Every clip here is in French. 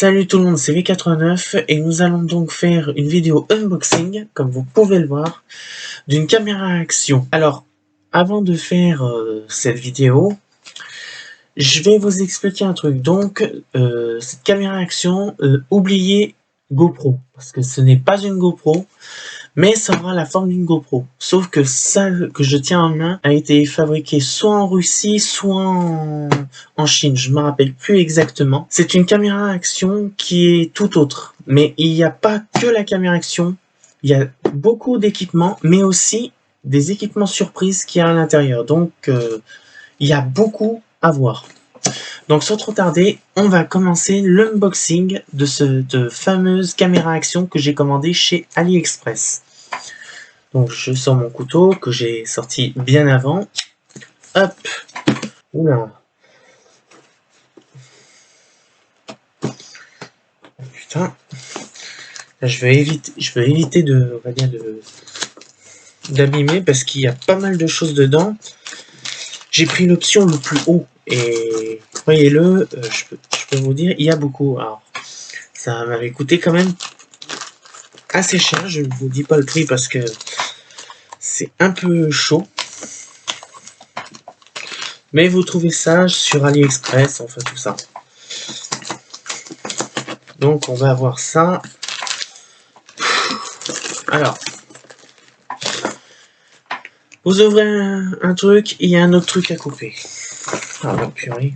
Salut tout le monde, c'est V89 et nous allons donc faire une vidéo unboxing, comme vous pouvez le voir, d'une caméra à action. Alors, avant de faire cette vidéo, je vais vous expliquer un truc. Donc, cette caméra à action, oubliez GoPro, parce que ce n'est pas une GoPro, mais ça aura la forme d'une GoPro. Sauf que celle que je tiens en main a été fabriquée soit en Russie, soit en Chine. Je ne me rappelle plus exactement. C'est une caméra action qui est tout autre. Mais il n'y a pas que la caméra action. Il y a beaucoup d'équipements, mais aussi des équipements surprises qu'il y a à l'intérieur. Donc, il y a beaucoup à voir. Donc sans trop tarder, on va commencer l'unboxing de cette fameuse caméra action que j'ai commandée chez AliExpress. Donc je sors mon couteau que j'ai sorti bien avant. Hop. Oula. Oh, putain. Là, je vais éviter de, on va dire, d'abîmer parce qu'il y a pas mal de choses dedans. J'ai pris l'option le plus haut et croyez-le, je peux vous dire, il y a beaucoup. Alors, ça m'avait coûté quand même assez cher. Je ne vous dis pas le prix parce que c'est un peu chaud. Mais vous trouvez ça sur AliExpress, enfin tout ça. Donc on va avoir ça. Alors, vous ouvrez un truc, il y a un autre truc à couper. Ah la purée.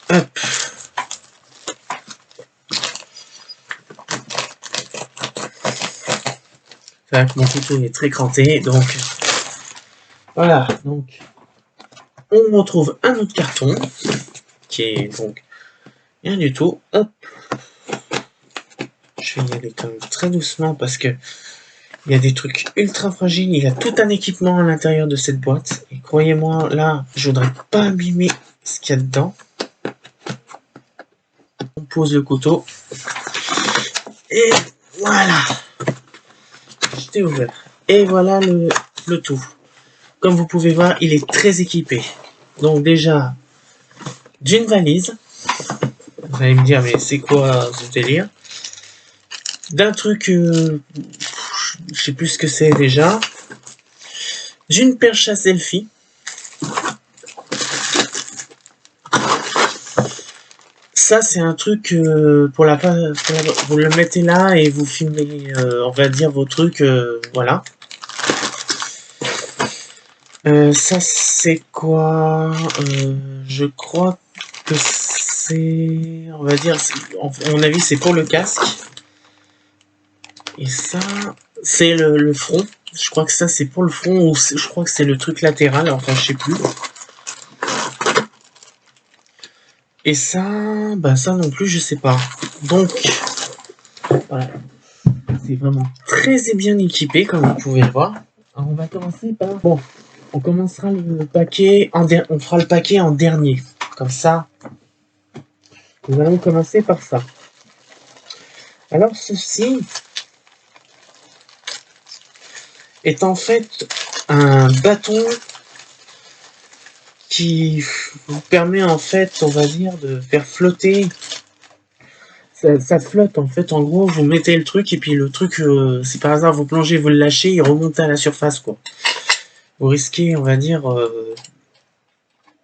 Hop. C'est vrai que mon couteau est très cranté, donc voilà. Donc on retrouve un autre carton qui est donc rien du tout. Hop. Je vais y aller quand même très doucement parce que il y a des trucs ultra fragiles. Il y a tout un équipement à l'intérieur de cette boîte. Et croyez-moi, là, je voudrais pas abîmer ce qu'il y a dedans. On pose le couteau. Et voilà. Je t'ai ouvert. Et voilà le tout. Comme vous pouvez voir, il est très équipé. Donc déjà, d'une valise. Vous allez me dire, mais c'est quoi ce délire? D'un truc, je sais plus ce que c'est déjà. D'une perche à selfie. Ça, c'est un truc pour vous le mettez là et vous filmez, on va dire, vos trucs, voilà. Ça, c'est quoi? Je crois que c'est, on va dire, à mon avis, c'est pour le casque. Et ça, c'est le front. Je crois que ça, c'est pour le front, ou je crois que c'est le truc latéral, enfin, je sais plus. Et ça, bah ça non plus, je sais pas. Donc, voilà. C'est vraiment très bien équipé, comme vous pouvez le voir. Alors, on va commencer par... Bon, on commencera le paquet on fera le paquet en dernier. Comme ça, nous allons commencer par ça. Alors, ceci est en fait un bâton qui vous permet en fait, on va dire, de faire flotter. Ça flotte en fait, en gros, vous mettez le truc et puis le truc, si par hasard vous plongez, vous le lâchez, il remonte à la surface, quoi. Vous risquez, on va dire,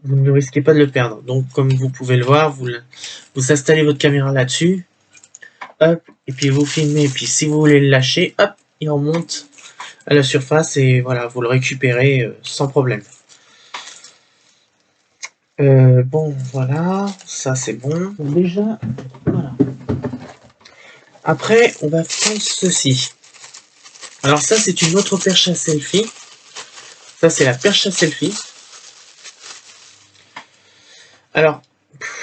vous ne risquez pas de le perdre. Donc, comme vous pouvez le voir, vous installez votre caméra là-dessus, hop, et puis vous filmez, et puis si vous voulez le lâcher, hop, il remonte à la surface et voilà, vous le récupérez sans problème. Bon, voilà, ça c'est bon. Déjà, voilà. Après, on va prendre ceci. Alors ça, c'est une autre perche à selfie. Ça, c'est la perche à selfie. Alors,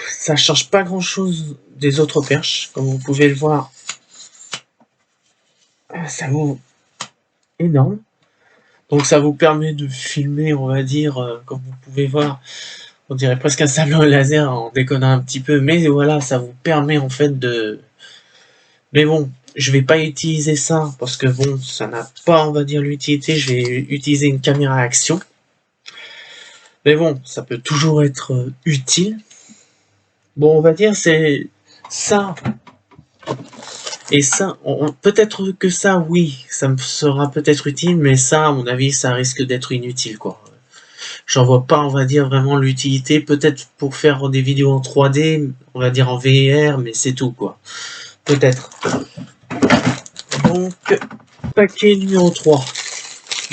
ça change pas grand-chose des autres perches. Comme vous pouvez le voir, ça ouvre énorme. Donc ça vous permet de filmer, on va dire, comme vous pouvez voir, on dirait presque un sablon laser en déconnant un petit peu. Mais voilà, ça vous permet en fait de... Mais bon, je vais pas utiliser ça parce que bon, ça n'a pas, on va dire, l'utilité. Je vais utiliser une caméra à action. Mais bon, ça peut toujours être utile. Bon, on va dire c'est ça et ça. Peut-être que ça, oui, ça me sera peut-être utile, mais ça, à mon avis, ça risque d'être inutile, quoi. J'en vois pas, on va dire, vraiment l'utilité. Peut-être pour faire des vidéos en 3D, on va dire en VR, mais c'est tout, quoi. Peut-être. Donc, paquet numéro 3.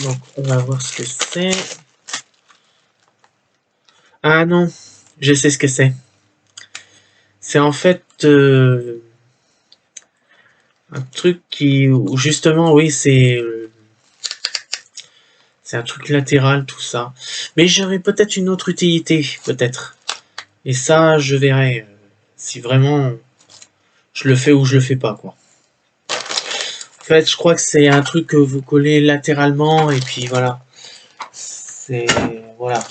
Donc, on va voir ce que c'est. Ah non, je sais ce que c'est. C'est en fait un truc qui, justement, oui, c'est un truc latéral, tout ça. Mais j'aurais peut-être une autre utilité, peut-être. Et ça, je verrai si vraiment je le fais ou je le fais pas, quoi. En fait, je crois que c'est un truc que vous collez latéralement et puis voilà. C'est voilà.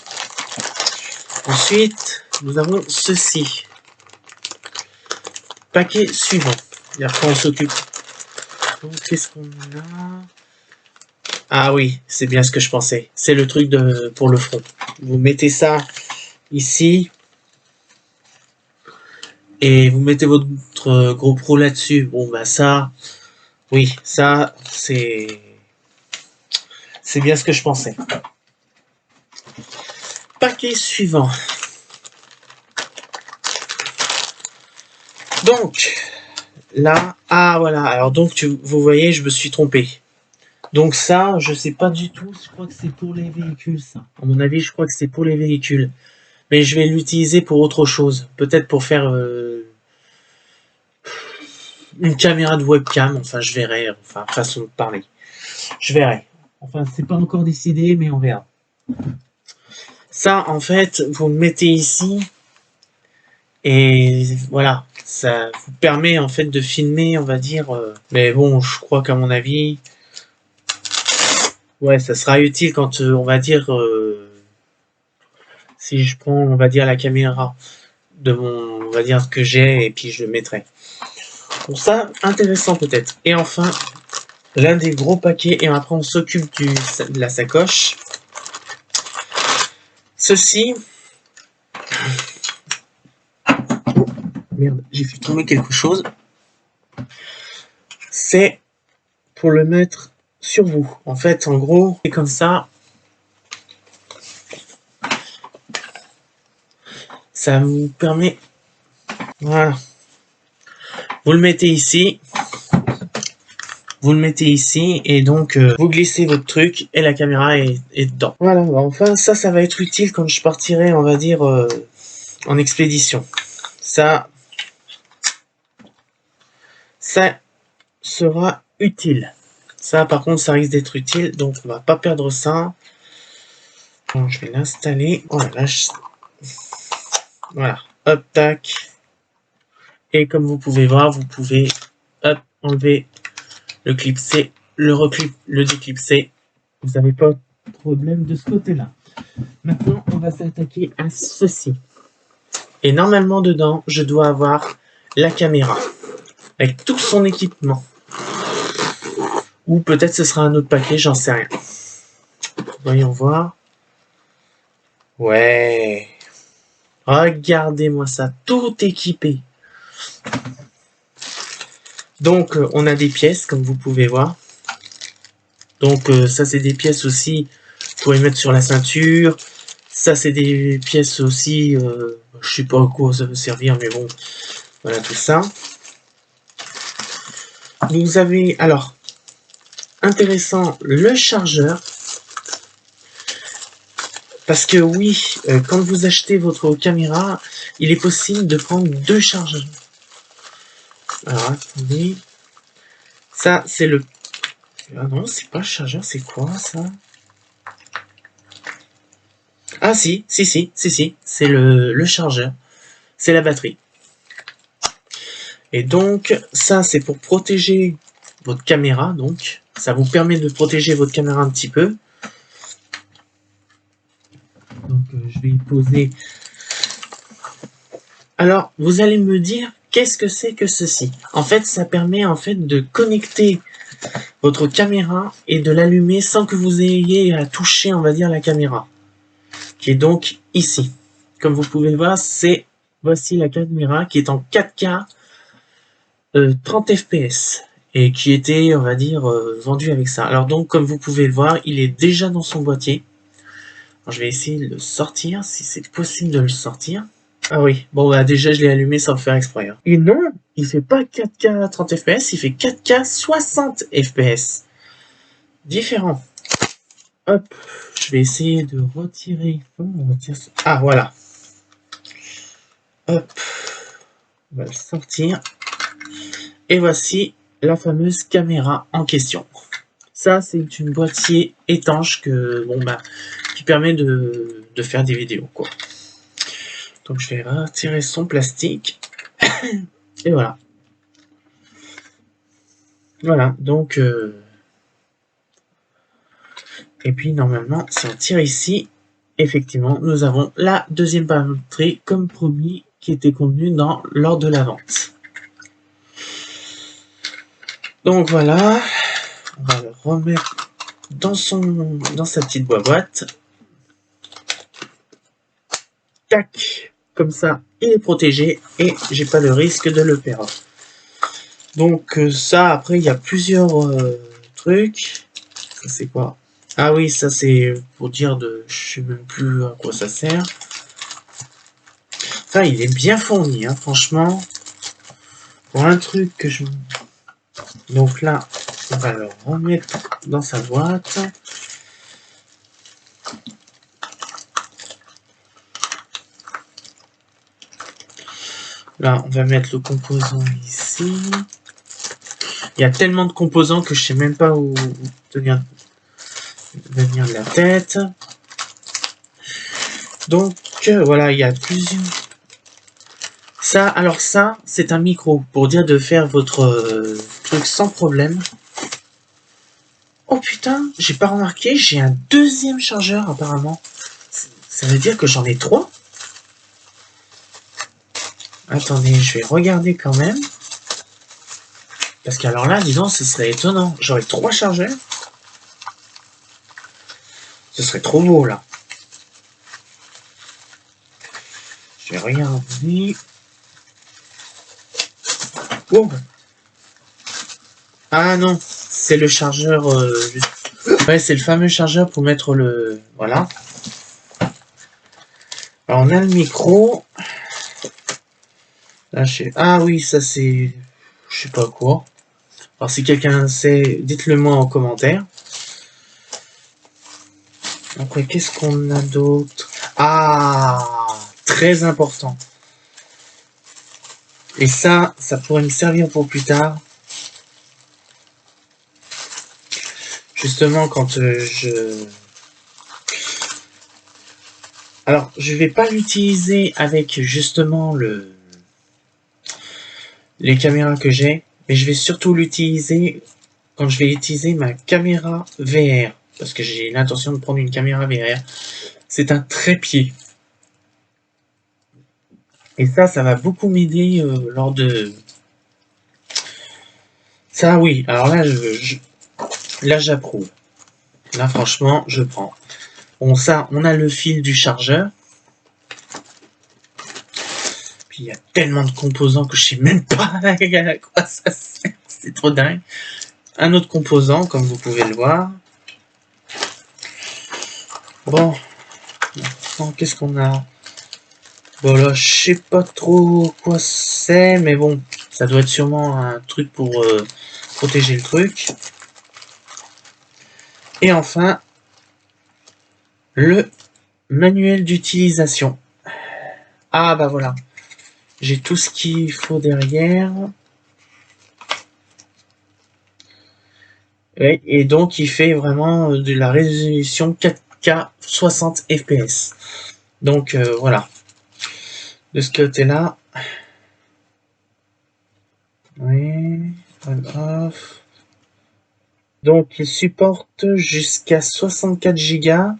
Ensuite, nous avons ceci. Paquet suivant. Et après, on s'occupe. Donc, qu'est-ce qu'on a? Ah oui, c'est bien ce que je pensais. C'est le truc pour le front. Vous mettez ça ici et vous mettez votre GoPro là-dessus. Bon, bah ça, oui, ça, c'est bien ce que je pensais. Paquet suivant. Donc, là, ah voilà, alors donc vous voyez, je me suis trompé. Donc ça, je sais pas du tout, je crois que c'est pour les véhicules, ça. À mon avis, je crois que c'est pour les véhicules. Mais je vais l'utiliser pour autre chose. Peut-être pour faire une caméra de webcam, enfin je verrai, enfin façon de parler. Je verrai. Enfin, c'est pas encore décidé, mais on verra. Ça, en fait, vous le mettez ici, et voilà, ça vous permet en fait de filmer, on va dire. Mais bon, je crois qu'à mon avis, ouais, ça sera utile quand on va dire, si je prends, on va dire la caméra de mon, on va dire que j'ai, et puis je le mettrai. Pour ça, intéressant peut-être. Et enfin, l'un des gros paquets, et après on s'occupe de la sacoche. Ceci, merde, j'ai fait tomber quelque chose. C'est pour le mettre sur vous. En fait, en gros, c'est comme ça. Ça vous permet, voilà. Vous le mettez ici. Vous le mettez ici et donc vous glissez votre truc et la caméra est dedans. Voilà, bah enfin ça va être utile quand je partirai, on va dire, en expédition. Ça sera utile. Ça par contre ça risque d'être utile, donc on va pas perdre ça. Donc, je vais l'installer. Voilà, voilà, hop, tac. Et comme vous pouvez voir, vous pouvez hop, enlever le clipser, le reclip, le déclipser. Vous n'avez pas de problème de ce côté-là. Maintenant, on va s'attaquer à ceci. Et normalement, dedans, je dois avoir la caméra. Avec tout son équipement. Ou peut-être ce sera un autre paquet, j'en sais rien. Voyons voir. Ouais. Regardez-moi ça, tout équipé. Donc, on a des pièces, comme vous pouvez voir. Donc, ça, c'est des pièces aussi pour les mettre sur la ceinture. Ça, c'est des pièces aussi, je sais pas à quoi ça veut servir, mais bon, voilà tout ça. Vous avez, alors, intéressant, le chargeur. Parce que oui, quand vous achetez votre caméra, il est possible de prendre 2 chargeurs. Alors, attendez. Ça, c'est le... Ah non, c'est pas le chargeur, c'est quoi, ça? Ah si, c'est le chargeur. C'est la batterie. Et donc, ça, c'est pour protéger votre caméra, donc. Ça vous permet de protéger votre caméra un petit peu. Donc, je vais y poser. Alors, vous allez me dire, qu'est-ce que c'est que ceci? En fait, ça permet en fait de connecter votre caméra et de l'allumer sans que vous ayez à toucher, on va dire, la caméra. Qui est donc ici. Comme vous pouvez le voir, c'est voici la caméra qui est en 4K 30 fps et qui était, on va dire, vendue avec ça. Alors donc, comme vous pouvez le voir, il est déjà dans son boîtier. Alors, je vais essayer de le sortir, si c'est possible de le sortir. Ah oui, bon bah déjà je l'ai allumé sans le faire exprès. Hein. Et non, il fait pas 4K 30 fps, il fait 4K 60 fps. Différent. Hop, je vais essayer de retirer. On retire ça. Ah voilà. Hop, on va le sortir. Et voici la fameuse caméra en question. Ça, c'est une boîtier étanche que, bon, bah, qui permet de faire des vidéos, quoi. Donc, je vais retirer son plastique. Et voilà. Voilà, donc... Et puis, normalement, si on tire ici, effectivement, nous avons la deuxième batterie, comme promis, qui était contenue lors de la vente. Donc, voilà. On va le remettre dans sa petite boîte. Tac, comme ça, il est protégé et j'ai pas le risque de le perdre. Donc ça, après, il y a plusieurs trucs. Ça, c'est quoi? Ah oui, ça, c'est pour dire de... Je sais même plus à quoi ça sert. Enfin, il est bien fourni, hein, franchement. Pour un truc que je... Donc là, on va le remettre dans sa boîte. Là, on va mettre le composant ici. Il y a tellement de composants que je sais même pas où venir de la tête. Donc, voilà, il y a plusieurs... Ça, alors ça, c'est un micro pour dire de faire votre truc sans problème. Oh putain, j'ai pas remarqué, j'ai un deuxième chargeur apparemment. Ça veut dire que j'en ai 3? Attendez, je vais regarder quand même. Parce qu'alors là, dis donc, ce serait étonnant. J'aurais 3 chargeurs. Ce serait trop beau, là. Je vais regarder. Oh. Ah non, c'est le chargeur... Ouais, c'est le fameux chargeur pour mettre le... Voilà. Alors, on a le micro. Là, ah oui, ça c'est... Je sais pas quoi. Alors si quelqu'un sait, dites-le moi en commentaire. Après, qu'est-ce qu'on a d'autre? Ah, très important. Et ça pourrait me servir pour plus tard. Justement, quand je... Alors, je vais pas l'utiliser avec justement les caméras que j'ai, mais je vais surtout l'utiliser quand je vais utiliser ma caméra VR. Parce que j'ai l'intention de prendre une caméra VR. C'est un trépied. Et ça va beaucoup m'aider lors de... Ça, oui. Alors là, là, j'approuve. Là, franchement, je prends. Bon, ça, on a le fil du chargeur. Puis, il y a tellement de composants que je sais même pas à quoi ça sert. C'est trop dingue. Un autre composant, comme vous pouvez le voir. Bon. Qu'est-ce qu'on a? Bon, là, je sais pas trop quoi c'est, mais bon, ça doit être sûrement un truc pour protéger le truc. Et enfin, le manuel d'utilisation. Ah bah voilà, j'ai tout ce qu'il faut derrière. Et donc il fait vraiment de la résolution 4K 60 fps. Donc voilà. De ce côté-là. Oui, voilà. Donc il supporte jusqu'à 64 Go.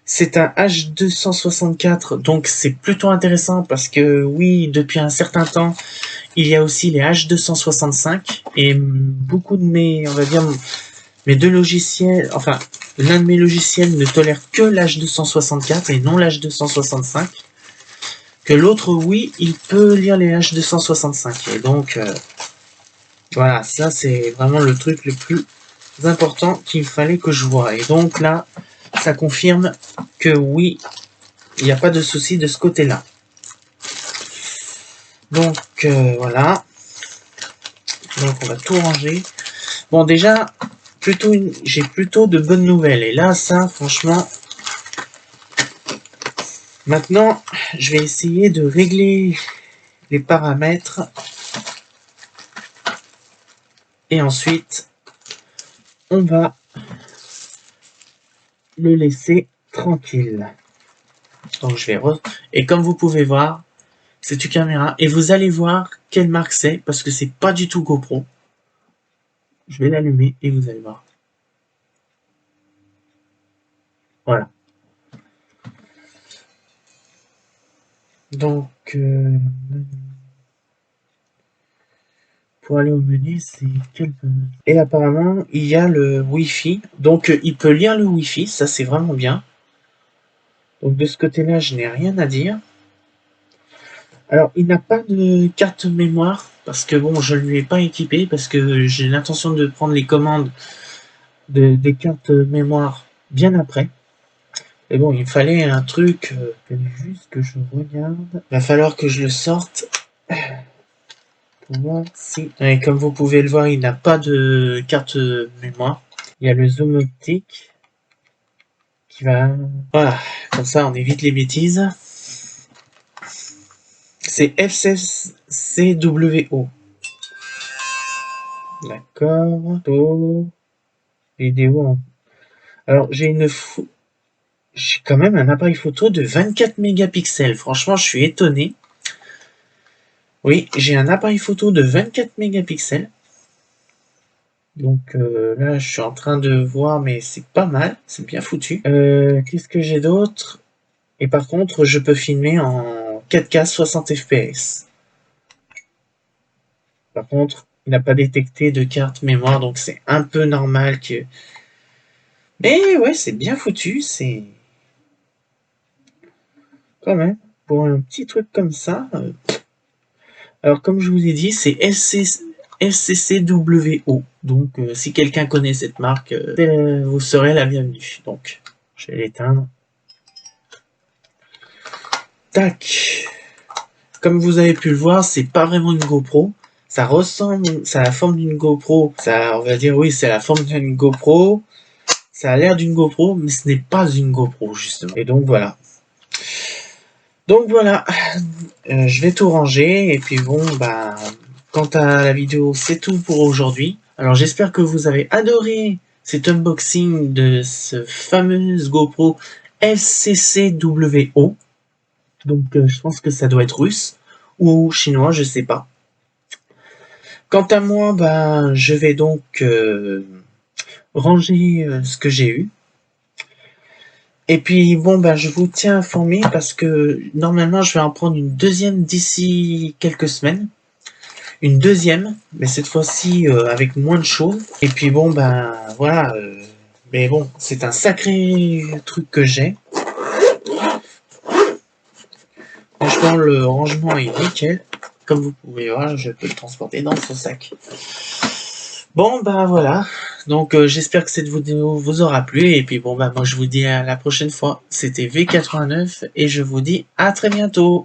C'est un H264, donc c'est plutôt intéressant parce que oui, depuis un certain temps, il y a aussi les H265 et beaucoup de mes, on va dire, mes deux logiciels, enfin, l'un de mes logiciels ne tolère que l'H264 et non l'H265, que l'autre, oui, il peut lire les H265. Et donc, voilà, ça c'est vraiment le truc le plus important qu'il fallait que je vois. Et donc là, ça confirme que oui, il n'y a pas de souci de ce côté-là. Donc voilà. Donc on va tout ranger. Bon déjà, j'ai plutôt de bonnes nouvelles. Et là, ça, franchement, maintenant, je vais essayer de régler les paramètres. Et ensuite, on va le laisser tranquille. Donc je vais et comme vous pouvez voir, c'est une caméra et vous allez voir quelle marque c'est parce que c'est pas du tout GoPro. Je vais l'allumer et vous allez voir. Voilà. Donc pour aller au menu, c'est quel... Et apparemment, il y a le Wi-Fi. Donc il peut lire le Wi-Fi, ça c'est vraiment bien. Donc de ce côté-là, je n'ai rien à dire. Alors, il n'a pas de carte mémoire, parce que bon, je ne lui ai pas équipé, parce que j'ai l'intention de prendre les commandes des cartes mémoire bien après. Et bon, il me fallait un truc, juste que je regarde. Il va falloir que je le sorte. Pour voir si... Et comme vous pouvez le voir, il n'a pas de carte mémoire. Il y a le zoom optique qui va... Voilà, comme ça on évite les bêtises. C'est FCCWO. D'accord. Vidéo. Alors j'ai quand même un appareil photo de 24 mégapixels. Franchement, je suis étonné. Oui, j'ai un appareil photo de 24 mégapixels. Donc là, je suis en train de voir, mais c'est pas mal. C'est bien foutu. Qu'est-ce que j'ai d'autre? Et par contre, je peux filmer en 4K 60 fps. Par contre, il n'a pas détecté de carte mémoire, donc c'est un peu normal que... Mais ouais, c'est bien foutu, c'est... Quand même, pour un petit truc comme ça... Alors, comme je vous ai dit, c'est FCCWO. Donc, si quelqu'un connaît cette marque, vous serez la bienvenue. Donc, je vais l'éteindre. Tac. Comme vous avez pu le voir, c'est pas vraiment une GoPro. Ça ressemble, ça a la forme d'une GoPro. Ça, on va dire, oui, c'est la forme d'une GoPro. Ça a l'air d'une GoPro, mais ce n'est pas une GoPro, justement. Et donc, voilà. Donc, voilà. Je vais tout ranger. Et puis, bon, bah... Quant à la vidéo, c'est tout pour aujourd'hui. Alors j'espère que vous avez adoré cet unboxing de ce fameux GoPro FCCWO. Donc je pense que ça doit être russe ou chinois, je sais pas. Quant à moi, ben, je vais donc ranger ce que j'ai eu. Et puis bon, ben, je vous tiens informé parce que normalement je vais en prendre une deuxième d'ici quelques semaines. Une deuxième, mais cette fois-ci avec moins de choses. Et puis bon, ben voilà. Mais bon, c'est un sacré truc que j'ai. Franchement, le rangement est nickel. Comme vous pouvez voir, je peux le transporter dans ce sac. Bon, ben voilà. Donc j'espère que cette vidéo vous aura plu. Et puis bon, ben moi je vous dis à la prochaine fois. C'était V89 et je vous dis à très bientôt.